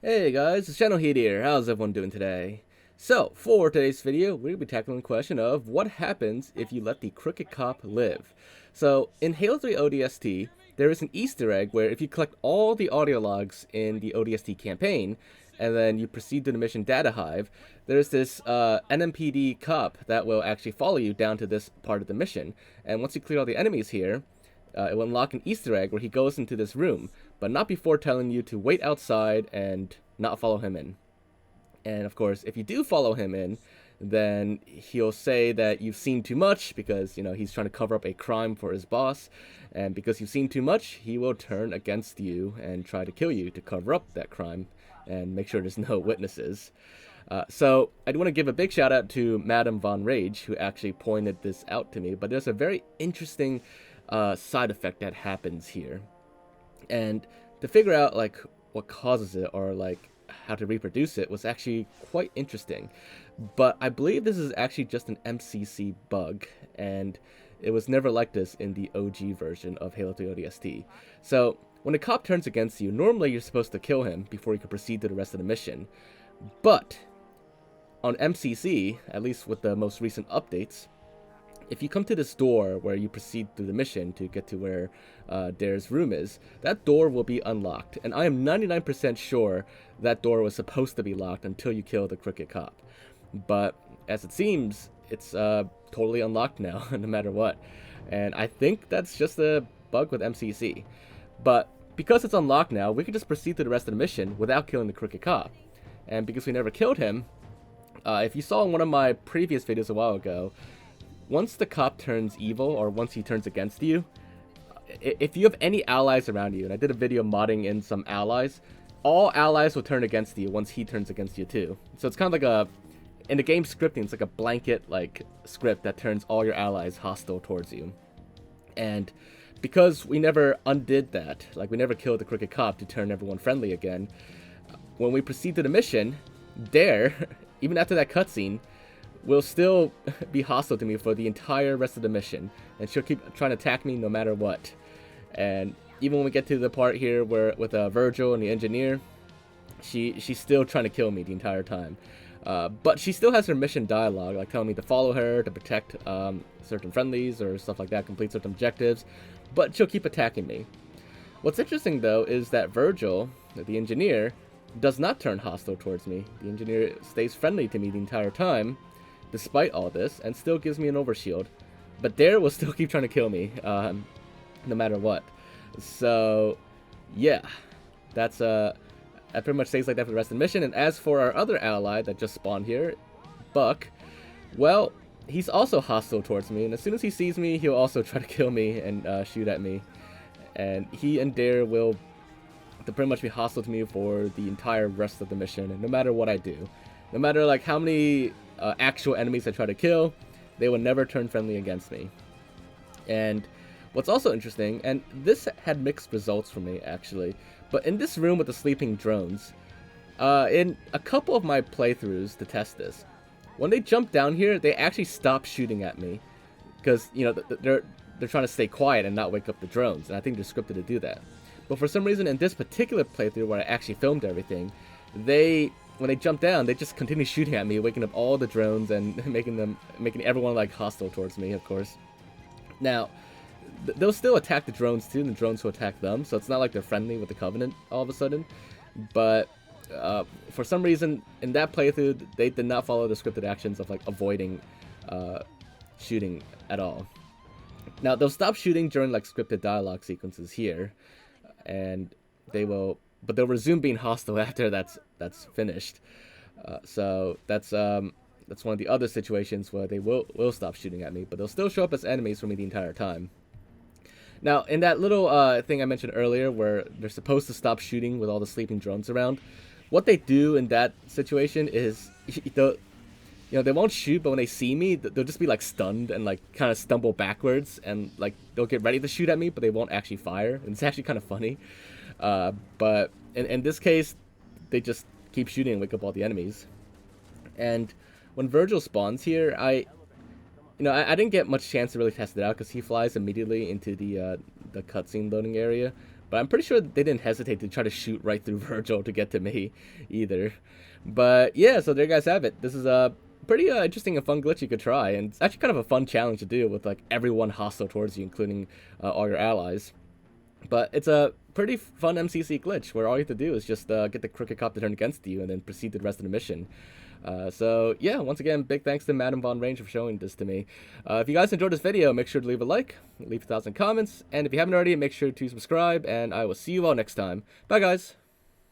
Hey guys, it's Generalkidd here. How's everyone doing today? So, for today's video, we're going to be tackling the question of what happens if you let the Crooked Cop live. So, in Halo 3 ODST, there is an Easter egg where if you collect all the audio logs in the ODST campaign, and then you proceed to the mission Data Hive, there's this NMPD cop that will actually follow you down to this part of the mission. And once you clear all the enemies here, it will unlock an Easter egg where he goes into this room, but not before telling you to wait outside and not follow him in. And of course, if you do follow him in, then he'll say that you've seen too much because, he's trying to cover up a crime for his boss. And because you've seen too much, he will turn against you and try to kill you to cover up that crime and make sure there's no witnesses. So I do want to give a big shout out to Madam Von Rage, who actually pointed this out to me. But there's a very interesting side effect that happens here. And to figure out what causes it or how to reproduce it was actually quite interesting. But I believe this is actually just an MCC bug, and it was never like this in the OG version of Halo 3 ODST. So when a cop turns against you, normally you're supposed to kill him before you can proceed to the rest of the mission. But on MCC, at least with the most recent updates, if you come to this door where you proceed through the mission to get to where Dare's room is, that door will be unlocked. And I am 99% sure that door was supposed to be locked until you kill the Crooked Cop. But as it seems, it's totally unlocked now, no matter what. And I think that's just a bug with MCC. But because it's unlocked now, we can just proceed to the rest of the mission without killing the Crooked Cop. And because we never killed him, if you saw in one of my previous videos a while ago, once the cop turns evil, or once he turns against you, if you have any allies around you, and I did a video modding in some allies, all allies will turn against you once he turns against you too. So it's kind of like in the game scripting, it's like a blanket script that turns all your allies hostile towards you. And because we never undid that, we never killed the Crooked Cop to turn everyone friendly again, when we proceed to the mission, Dare, even after that cutscene, will still be hostile to me for the entire rest of the mission, and she'll keep trying to attack me no matter what. And even when we get to the part here where with Virgil and the engineer, she's still trying to kill me the entire time. But she still has her mission dialogue, telling me to follow her, to protect certain friendlies or stuff like that, complete certain objectives, but she'll keep attacking me. What's interesting though is that Virgil, the engineer, does not turn hostile towards me. The engineer stays friendly to me the entire time, despite all this, and still gives me an overshield. But Dare will still keep trying to kill me, no matter what. So, yeah, that pretty much stays like that for the rest of the mission. And as for our other ally that just spawned here, Buck, well, he's also hostile towards me, and as soon as he sees me, he'll also try to kill me and shoot at me. And he and Dare will pretty much be hostile to me for the entire rest of the mission, and no matter what I do. No matter how many actual enemies I try to kill, they will never turn friendly against me. And what's also interesting, and this had mixed results for me actually, but in this room with the sleeping drones, in a couple of my playthroughs to test this, when they jump down here, they actually stop shooting at me because they're trying to stay quiet and not wake up the drones, and I think they're scripted to do that. But for some reason in this particular playthrough where I actually filmed everything, when they jump down, they just continue shooting at me, waking up all the drones and making everyone hostile towards me, of course. Now, they'll still attack the drones too, and the drones will attack them, so it's not like they're friendly with the Covenant all of a sudden. But for some reason, in that playthrough, they did not follow the scripted actions of avoiding shooting at all. Now, they'll stop shooting during scripted dialogue sequences here, and but they'll resume being hostile after that's finished. So that's one of the other situations where they will stop shooting at me, but they'll still show up as enemies for me the entire time. Now, in that little thing I mentioned earlier where they're supposed to stop shooting with all the sleeping drones around, what they do in that situation is they won't shoot, but when they see me, they'll just be stunned and kind of stumble backwards, and they'll get ready to shoot at me, but they won't actually fire. And it's actually kind of funny. But in this case, they just keep shooting and wake up all the enemies. And when Virgil spawns here, I didn't get much chance to really test it out because he flies immediately into the cutscene loading area, But I'm pretty sure they didn't hesitate to try to shoot right through Virgil to get to me either. But yeah, so there you guys have it. This is a pretty interesting and fun glitch you could try, and it's actually kind of a fun challenge to do with like everyone hostile towards you, including all your allies. But it's a pretty fun MCC glitch where all you have to do is just get the Crooked Cop to turn against you and then proceed to the rest of the mission. So yeah, once again, big thanks to Madam Von Range for showing this to me. If you guys enjoyed this video, make sure to leave a like, leave 1,000 comments, and if you haven't already, make sure to subscribe, and I will see you all next time. Bye guys!